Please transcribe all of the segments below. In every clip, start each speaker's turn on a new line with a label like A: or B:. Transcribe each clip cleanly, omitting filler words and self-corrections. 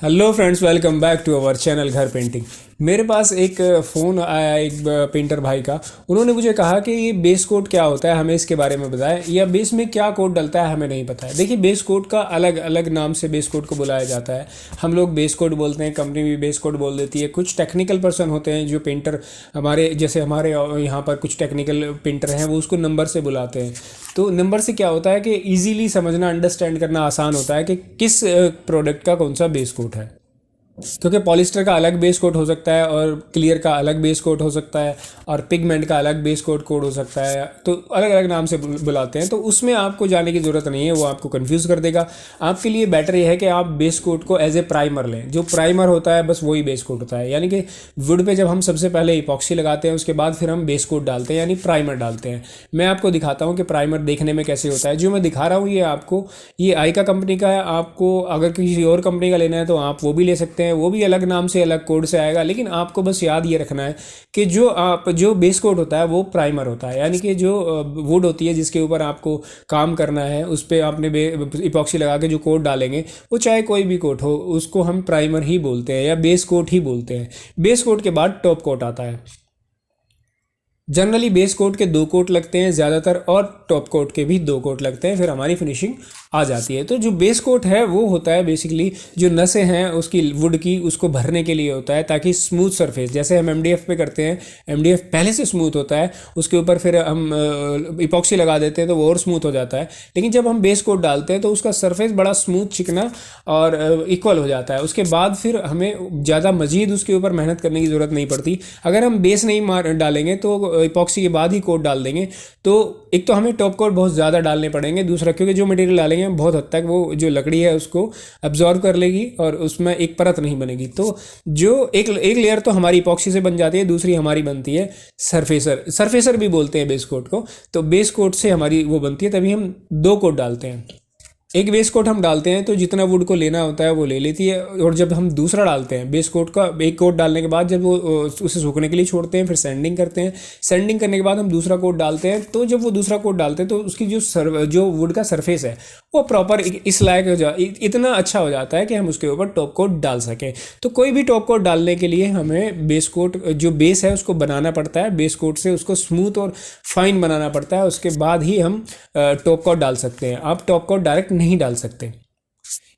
A: Hello friends, welcome back to our channel घर painting. मेरे पास एक फ़ोन आया एक पेंटर भाई का। उन्होंने मुझे कहा कि ये बेस कोट क्या होता है, हमें इसके बारे में बताएं, या बेस में क्या कोट डलता है हमें नहीं पता है। देखिए, बेस कोट का अलग अलग नाम से बेस कोट को बुलाया जाता है। हम लोग बेस कोट बोलते हैं, कंपनी भी बेस कोट बोल देती है। कुछ टेक्निकल पर्सन होते हैं जो पेंटर, हमारे जैसे हमारे यहाँ पर कुछ टेक्निकल पेंटर हैं, वो उसको नंबर से बुलाते हैं। तो नंबर से क्या होता है कि ईजीली समझना, अंडरस्टैंड करना आसान होता है कि किस प्रोडक्ट का कौन सा बेस कोट है। क्योंकि पॉलिस्टर का अलग बेस कोट हो सकता है और क्लियर का अलग बेस कोट हो सकता है और पिगमेंट का अलग बेस कोड हो सकता है। तो अलग अलग नाम से बुलाते हैं। तो उसमें आपको जाने की ज़रूरत नहीं है, वो आपको कंफ्यूज कर देगा। आपके लिए बेटर ये है कि आप बेस कोट को एज ए प्राइमर लें। जो प्राइमर होता है बस वही बेस कोट होता है। यानी कि वुड पे जब हम सबसे पहले इपॉक्सी लगाते हैं, उसके बाद फिर हम बेस कोट डालते हैं, यानी प्राइमर डालते हैं। मैं आपको दिखाता हूँ कि प्राइमर देखने में कैसे होता है। जो मैं दिखा रहा हूँ ये आपको, ये आइका कंपनी का है। आपको अगर किसी और कंपनी का लेना है तो आप वो भी ले सकते हैं, वो भी अलग नाम से अलग कोड से आएगा। लेकिन आपको बस याद ये रखना है कि जो बेस कोट होता है वो प्राइमर होता है। यानी कि जो वुड होती है जिसके ऊपर आपको काम करना है, उस पर आपने इपॉक्सी लगा के जो कोट डालेंगे, वो चाहे कोई भी कोट हो, उसको हम प्राइमर ही बोलते हैं या बेस कोट ही बोलते हैं। बेस कोट के बाद टॉप कोट आता है। जनरली बेस कोट के 2 कोट लगते हैं ज़्यादातर, और टॉप कोट के भी 2 कोट लगते हैं, फिर हमारी फिनिशिंग आ जाती है। तो जो बेस कोट है वो होता है बेसिकली जो नसें हैं उसकी वुड की, उसको भरने के लिए होता है, ताकि स्मूथ सरफेस, जैसे हम एमडीएफ पे करते हैं, एमडीएफ पहले से स्मूथ होता है, उसके ऊपर फिर हम इपॉक्सी लगा देते हैं तो वो और स्मूथ हो जाता है। लेकिन जब हम बेस कोट डालते हैं तो उसका सरफेस बड़ा स्मूथ, चिकना और इक्वल हो जाता है। उसके बाद फिर हमें ज़्यादा मजीद उसके ऊपर मेहनत करने की ज़रूरत नहीं पड़ती। अगर हम बेस नहीं डालेंगे तो इपॉक्सी के बाद ही कोट डाल देंगे तो एक तो हमें टॉप कोट बहुत ज़्यादा डालने पड़ेंगे, दूसरा क्योंकि जो मटेरियल डालेंगे बहुत हद तक वो जो लकड़ी है उसको अब्जॉर्ब कर लेगी और उसमें एक परत नहीं बनेगी। तो जो एक लेयर तो हमारी इपॉक्सी से बन जाती है, दूसरी हमारी बनती है सरफेसर भी बोलते हैं बेस कोट को। तो बेस कोट से हमारी वो बनती है, तभी हम 2 कोट डालते हैं। एक बेस कोट हम डालते हैं तो जितना वुड को लेना होता है वो ले लेती है, और जब हम दूसरा डालते हैं बेस कोट का, एक कोट डालने के बाद जब वो उसे सूखने के लिए छोड़ते हैं, फिर सैंडिंग करते हैं। सैंडिंग करने के बाद हम दूसरा कोट डालते हैं। तो जब वो दूसरा कोट डालते हैं तो उसकी जो वुड का सरफेस है वो प्रॉपर इस लायक इतना अच्छा हो जाता है कि हम उसके ऊपर टॉप कोट डाल सकें। तो कोई भी टॉप कोट डालने के लिए हमें बेस कोट, जो बेस है उसको बनाना पड़ता है, बेस कोट से उसको स्मूथ और फाइन बनाना पड़ता है। उसके बाद ही हम टॉप कोट डाल सकते हैं। आप टॉप कोट डायरेक्ट नहीं डाल सकते।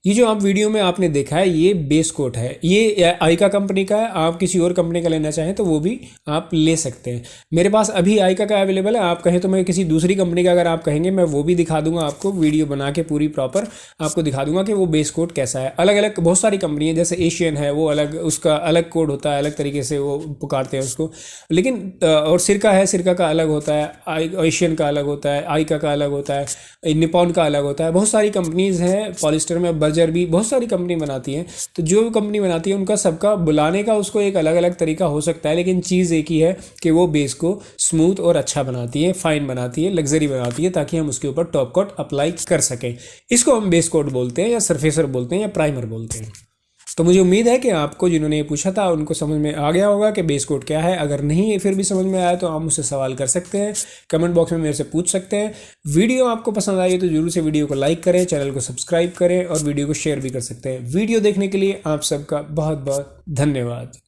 A: ये जो आप वीडियो में आपने देखा है ये बेस कोट है, ये आइका कंपनी का है। आप किसी और कंपनी का लेना चाहें तो वो भी आप ले सकते हैं। मेरे पास अभी आइका का अवेलेबल है। आप कहें तो मैं किसी दूसरी कंपनी का, अगर आप कहेंगे, मैं वो भी दिखा दूंगा आपको, वीडियो बना के पूरी प्रॉपर आपको दिखा दूंगा कि वो बेस कोट कैसा है। अलग अलग बहुत सारी कंपनी है, जैसे एशियन है, वो अलग, उसका अलग कोड होता है, अलग तरीके से वो पुकारते हैं उसको। लेकिन और सिरका है, सिरका का अलग होता है, एशियन का अलग होता है, आइका का अलग होता है, निपॉन का अलग होता है। बहुत सारी कंपनीज हैं पॉलिस्टर में, बर्जर भी बहुत सारी कंपनी बनाती हैं। तो जो कंपनी बनाती है उनका सबका बुलाने का उसको एक अलग अलग तरीका हो सकता है, लेकिन चीज़ एक ही है कि वो बेस को स्मूथ और अच्छा बनाती है, फाइन बनाती है, लग्जरी बनाती है, ताकि हम उसके ऊपर टॉप कोट अप्लाई कर सकें। इसको हम बेस कोट बोलते हैं, या सरफेसर बोलते हैं, या प्राइमर बोलते हैं। तो मुझे उम्मीद है कि आपको, जिन्होंने ये पूछा था, उनको समझ में आ गया होगा कि बेस कोट क्या है। अगर नहीं फिर भी समझ में आया तो आप मुझसे सवाल कर सकते हैं, कमेंट बॉक्स में मेरे से पूछ सकते हैं। वीडियो आपको पसंद आई है तो जरूर से वीडियो को लाइक करें, चैनल को सब्सक्राइब करें और वीडियो को शेयर भी कर सकते हैं। वीडियो देखने के लिए आप सबका बहुत बहुत धन्यवाद।